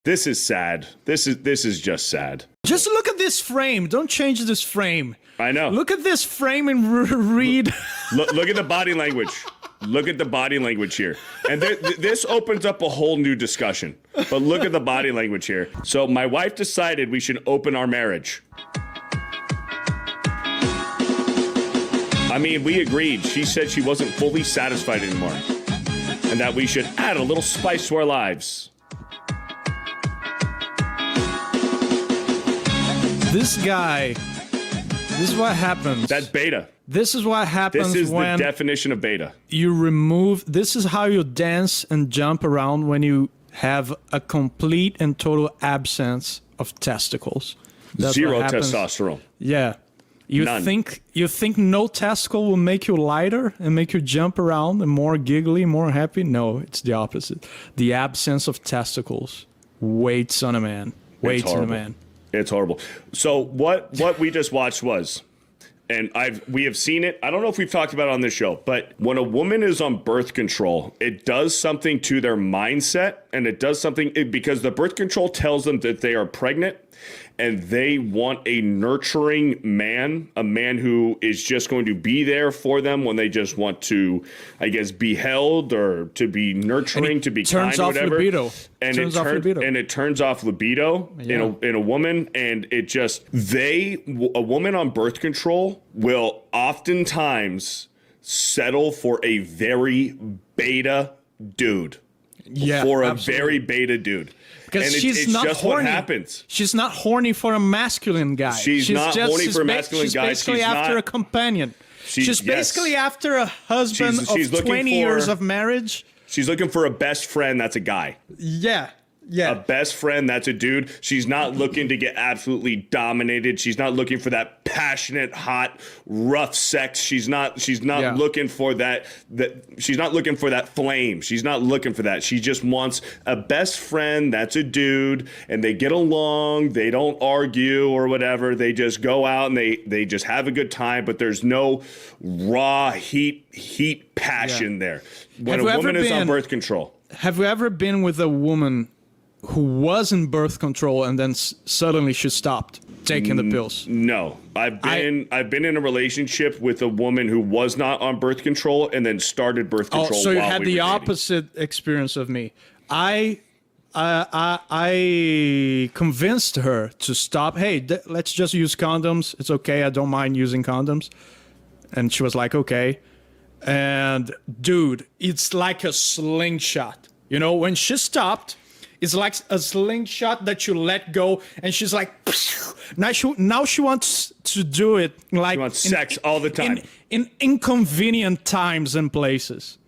This is sad. This is just sad. Just look at this frame. Don't change this frame. I know. Look at this frame and read. Look at the body language. Look at the body language here. And this opens up a whole new discussion. But look at the body language here. So my wife decided we should open our marriage. I mean, we agreed. She said she wasn't fully satisfied anymore. And that we should add a little spice to our lives. This guy, this is what happens. That's beta. This is what happens This is when the definition of beta. you remove, this is how you dance and jump around when you have a complete and total absence of testicles. That's Zero what happens. testosterone. Yeah. You None. think no testicle will make you lighter and make you jump around and more giggly, more happy? No, it's the opposite. The absence of testicles waits on a man. Waits on a man. It's horrible. So what we just watched was, and we have seen it. I don't know if we've talked about it on this show, but when a woman is on birth control, it does something to their mindset, and it does something because the birth control tells them that they are pregnant, and they want a nurturing man, a man who is just going to be there for them when they just want to, I guess, be held or to be nurturing, to be kind or whatever. Libido. And turns off libido. And it turns off libido in a woman, and it just a woman on birth control will oftentimes settle for a very beta dude. Yeah, for a absolutely. very beta dude. Because and she's it's not just horny. what happens. She's not horny for a masculine guy. She's not horny for a masculine guy. She's basically She's after not- a companion. She's basically yes. after a husband She's of looking 20 years of marriage. She's looking for a best friend that's a guy. Yeah. A Yeah. best friend that's a dude. She's not looking to get absolutely dominated. She's not looking for that passionate, hot, rough sex. She's not Yeah. looking for that she's not looking for that flame. She's not looking for that. She just wants a best friend that's a dude, and they get along, they don't argue or whatever. They just go out and they just have a good time, but there's no raw heat passion there. When a woman is on birth control. Have you ever been with a woman who was in birth control and then suddenly she stopped taking the pills? No, I've been in a relationship with a woman who was not on birth control and then started birth control. Oh, so you while had we the were dating. opposite experience of me. I convinced her to stop. Hey, let's just use condoms. It's okay. I don't mind using condoms. And she was like, okay. And dude, it's like a slingshot. You know, when she stopped, it's like a slingshot that you let go, and she's like, now she wants to do it like She wants sex all the time. in inconvenient times and places.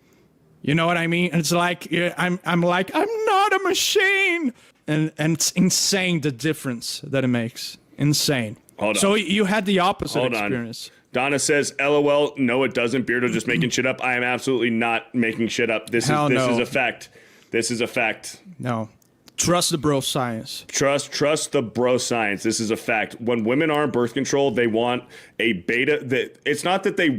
You know what I mean? It's like I'm not a machine, and it's insane the difference that it makes. Insane. Hold on. So you had the opposite Hold on. experience. Donna says, LOL, no, it doesn't. Beardo just making shit up. I am absolutely not making shit up. This is a fact. This is a fact. No. Trust the bro science. Trust the bro science. This is a fact. When women are on birth control, they want a beta. It's not that they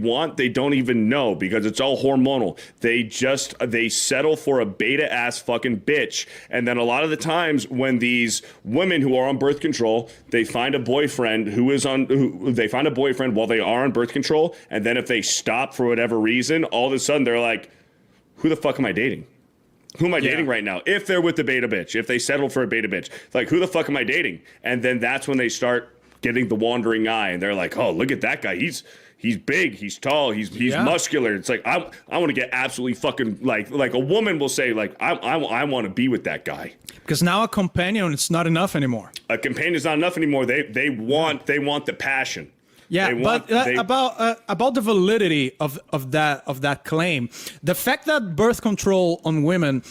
don't even know, because it's all hormonal. They settle for a beta ass fucking bitch. And then a lot of the times when these women who are on birth control, they find a boyfriend they find a boyfriend while they are on birth control. And then if they stop for whatever reason, all of a sudden they're like, who the fuck am I dating? Who am I dating right now? If they're with the beta bitch, if they settle for a beta bitch, like, who the fuck am I dating? And then that's when they start getting the wandering eye, and they're like, oh, look at that guy. He's big, he's tall, he's muscular. It's like, I want to get absolutely fucking like a woman will say, like, I want to be with that guy. Because now a companion, it's not enough anymore. A companion is not enough anymore. They want the passion. Yeah, about the validity of that claim, the fact that birth control on women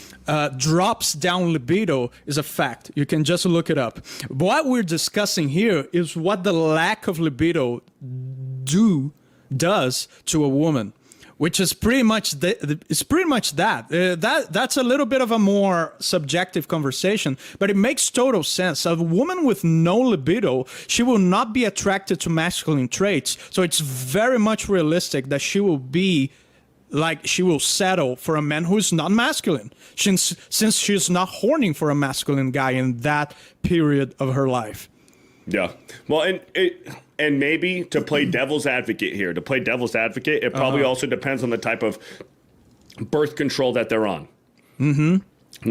drops down libido is a fact. You can just look it up. But what we're discussing here is what the lack of libido does to a woman, which is pretty much that. That's a little bit of a more subjective conversation, but it makes total sense. A woman with no libido, she will not be attracted to masculine traits, so it's very much realistic that she will be like she will settle for a man who is not masculine, since she's not horning for a masculine guy in that period of her life. Yeah. Well, and maybe to play devil's advocate here, it probably also depends on the type of birth control that they're on. Mm-hmm.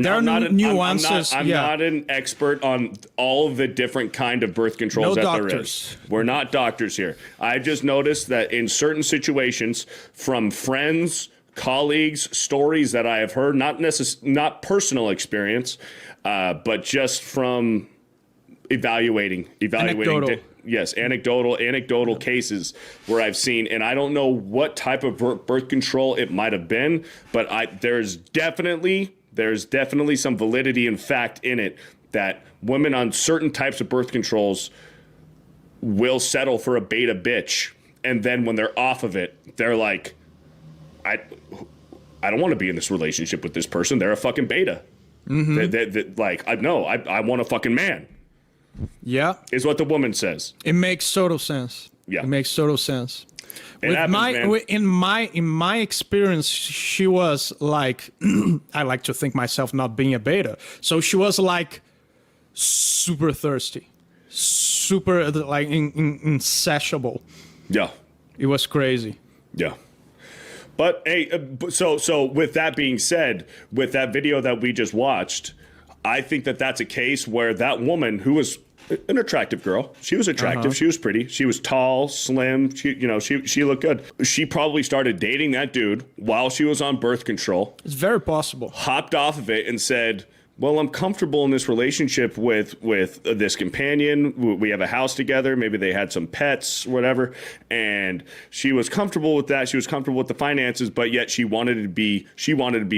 There are nuances. I'm not an expert on all of the different kind of birth controls there is. We're not doctors here. I just noticed that in certain situations, from friends, colleagues, stories that I have heard, not personal experience, but just from evaluating. Anecdotal. Yes, anecdotal cases where I've seen, and I don't know what type of birth control it might have been, but there's definitely some validity and fact in it that women on certain types of birth controls will settle for a beta bitch, and then when they're off of it, they're like, I don't want to be in this relationship with this person. They're a fucking beta. Mm-hmm. I want a fucking man. Yeah, is what the woman says. It makes total sense. Yeah, it makes total sense. In my experience, she was like, I like to think myself not being a beta. So she was like super thirsty, super like insatiable. Yeah, it was crazy. Yeah. But hey, so with that being said, with that video that we just watched, I think that that's a case where that woman, who was an attractive girl, she was attractive, she was pretty, she was tall, slim, she looked good. She probably started dating that dude while she was on birth control. It's very possible. Hopped off of it and said, well, I'm comfortable in this relationship with this companion. We have a house together. Maybe they had some pets, whatever. And she was comfortable with that. She was comfortable with the finances, but yet she wanted to be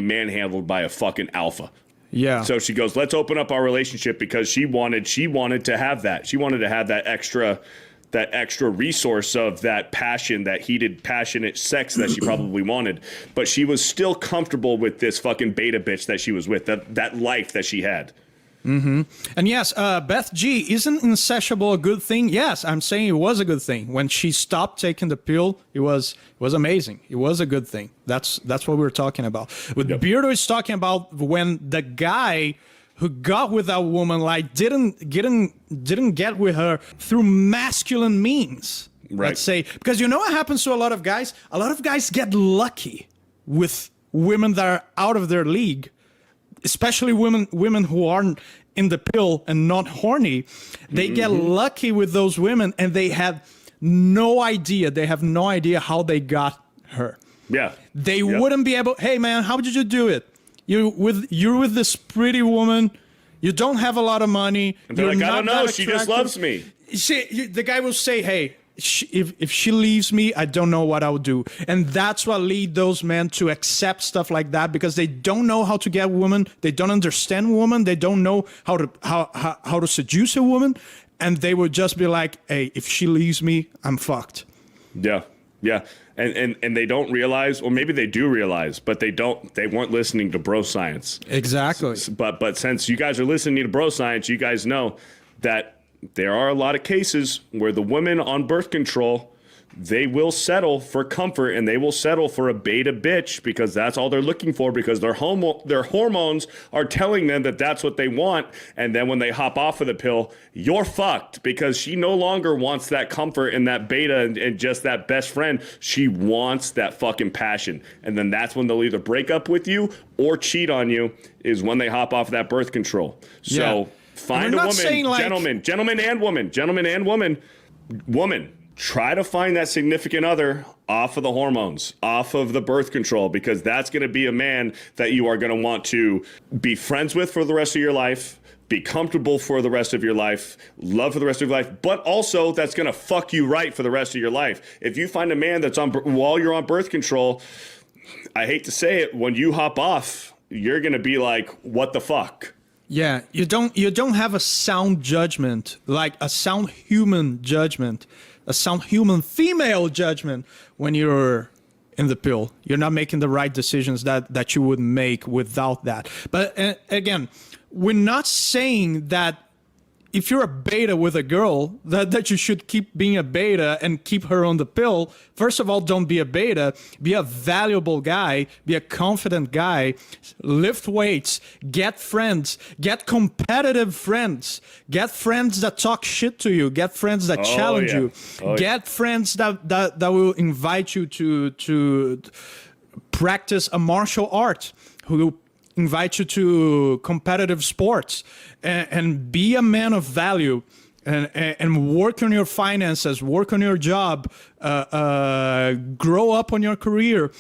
manhandled by a fucking alpha. Yeah. So she goes, let's open up our relationship, because she wanted to have that. She wanted to have that extra resource of that passion, that heated, passionate sex that she probably wanted. But she was still comfortable with this fucking beta bitch that she was with, that life that she had. Mm-hmm. And yes, Beth G, isn't insatiable a good thing? Yes, I'm saying it was a good thing. When she stopped taking the pill, it was amazing. It was a good thing. That's what we're talking about. What Beardo is talking about, when the guy who got with that woman like didn't get with her through masculine means. Right. Let's say, because you know what happens to a lot of guys? A lot of guys get lucky with women that are out of their league. Especially women who aren't in the pill and not horny, they get lucky with those women, and they have no idea. They have no idea how they got her. Yeah. They wouldn't be able. Hey man, how did you do it? You're with this pretty woman. You don't have a lot of money. And they're like, I don't know. She just loves me. See, the guy will say, hey, if she leaves me, I don't know what I would do. And that's what lead those men to accept stuff like that, because they don't know how to get women. They don't understand women. They don't know how to seduce a woman. And they would just be like, hey, if she leaves me, I'm fucked. Yeah. Yeah. And they don't realize, or maybe they do realize, but they weren't listening to bro science. Exactly. But since you guys are listening to bro science, you guys know that there are a lot of cases where the women on birth control, they will settle for comfort, and they will settle for a beta bitch, because that's all they're looking for, because their hormones are telling them that that's what they want. And then when they hop off of the pill, you're fucked, because she no longer wants that comfort and that beta and just that best friend. She wants that fucking passion. And then that's when they'll either break up with you or cheat on you, is when they hop off that birth control. So find a woman, gentlemen and woman, try to find that significant other off of the hormones, off of the birth control, because that's going to be a man that you are going to want to be friends with for the rest of your life, be comfortable for the rest of your life, love for the rest of your life, but also that's going to fuck you right for the rest of your life. If you find a man that's while you're on birth control, I hate to say it, when you hop off, you're going to be like, what the fuck? Yeah, you don't have a sound judgment, like a sound human judgment, a sound human female judgment when you're in the pill. You're not making the right decisions that you would make without that. But again, we're not saying that if you're a beta with a girl, that you should keep being a beta and keep her on the pill. First of all, don't be a beta. Be a valuable guy. Be a confident guy. Lift weights. Get friends. Get competitive friends. Get friends that talk shit to you. Get friends that challenge you. Get friends that will invite you to practice a martial art, who will invite you to competitive sports, and be a man of value, and work on your finances, work on your job, grow up on your career,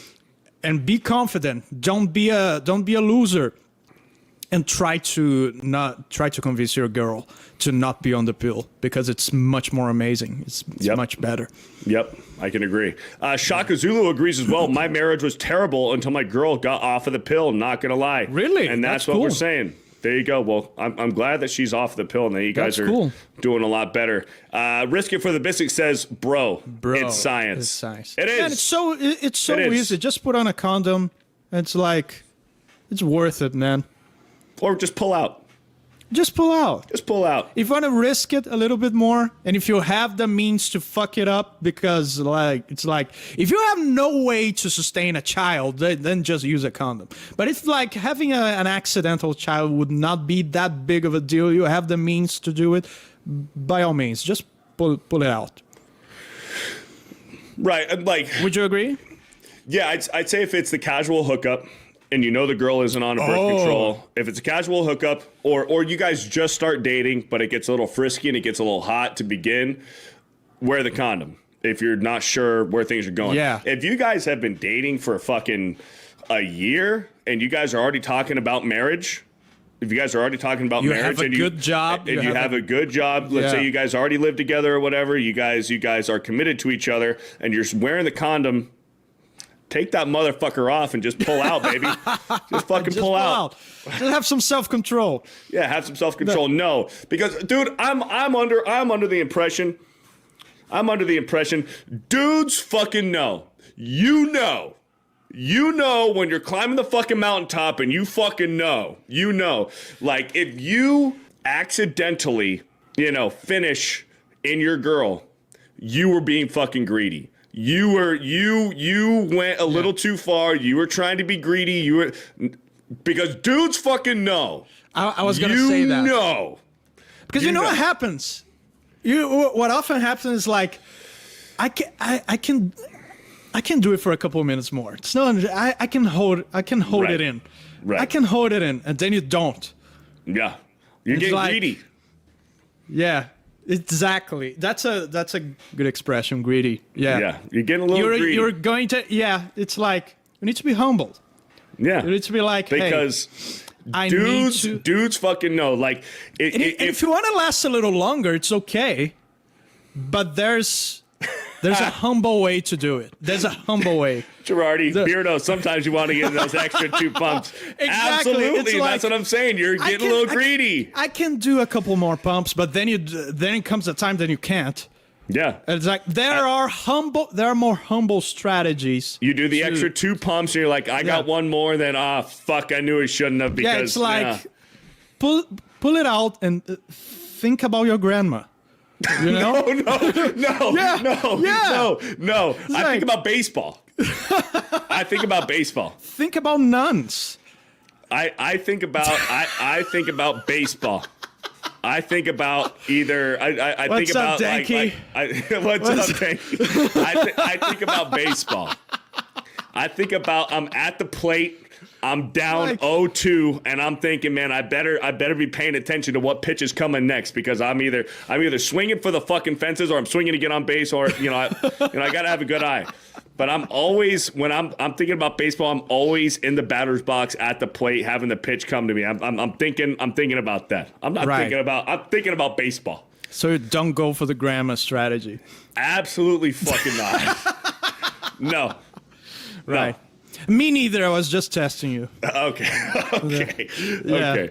and be confident. Don't be a loser. And try to convince your girl to not be on the pill, because it's much more amazing. It's much better. Yep, I can agree. Shaka Zulu agrees as well. My marriage was terrible until my girl got off of the pill. Not gonna lie. Really? And that's what cool. we're saying. There you go. Well, I'm glad that she's off the pill and that you guys are doing a lot better. Risk It for the Biscuit says, bro, it's science. It's science. It is. Man, it's so easy. Just put on a condom. It's like, it's worth it, man. Or just pull out. Just pull out. Just pull out. If you want to risk it a little bit more, and if you have the means to fuck it up, because it's like if you have no way to sustain a child, then just use a condom. But it's like having an accidental child would not be that big of a deal. You have the means to do it. By all means, just pull it out. Right. Would you agree? Yeah, I'd say if it's the casual hookup, and you know the girl isn't on a birth control, if it's a casual hookup, or you guys just start dating, but it gets a little frisky and it gets a little hot to begin, wear the condom if you're not sure where things are going. Yeah. If you guys have been dating for fucking a year and you guys are already talking about marriage, if you guys are already talking about marriage and good job, and you have a good job, let's say you guys already live together or whatever, you guys are committed to each other and you're wearing the condom, take that motherfucker off and just pull out, baby. Just fucking pull out. Just have some self-control. Yeah, have some self-control. No, because dude, I'm under the impression dudes fucking know. You know when you're climbing the fucking mountaintop and you fucking know. Like if you accidentally, finish in your girl, you were being fucking greedy. You went a little too far. You were trying to be greedy. Because dudes fucking know. I was gonna say that. You know. Because you know what happens. What often happens is like, I can do it for a couple of minutes more. It's not. I can hold it in. Right. I can hold it in, and then you don't. Yeah. You're getting greedy. Yeah. Exactly. That's a good expression. Greedy. Yeah. Yeah. You're getting a little greedy. You're going to. Yeah. It's like you need to be humble. Yeah. You need to be like, because hey, dudes fucking know. Like, if you want to last a little longer, it's okay. But there's a humble way to do it. There's a humble way. Girardi, Beardo, sometimes you want to get those extra 2 pumps. Exactly. Absolutely. That's what I'm saying. You're getting a little greedy. I can do a couple more pumps, but then it comes a time that you can't. Yeah. And it's like there are more humble strategies. You do the extra 2 pumps and you're like, I got one more, then fuck, I knew I shouldn't have, because it's like pull it out and think about your grandma. You know? No. I think about baseball. Think about nuns. I think about baseball. I think about either. I What's think up, about Danky? What's up, Danky? I think about baseball. I think about I'm at the plate. I'm down 0-2, and I'm thinking, man, I better be paying attention to what pitch is coming next, because I'm either swinging for the fucking fences or I'm swinging to get on base, or I gotta have a good eye. But I'm always, when I'm thinking about baseball, I'm always in the batter's box at the plate, having the pitch come to me. I'm thinking about that. I'm thinking about baseball. So you don't go for the grandma strategy. Absolutely fucking not. No. Right. Me neither. I was just testing you. Okay. Yeah. Okay.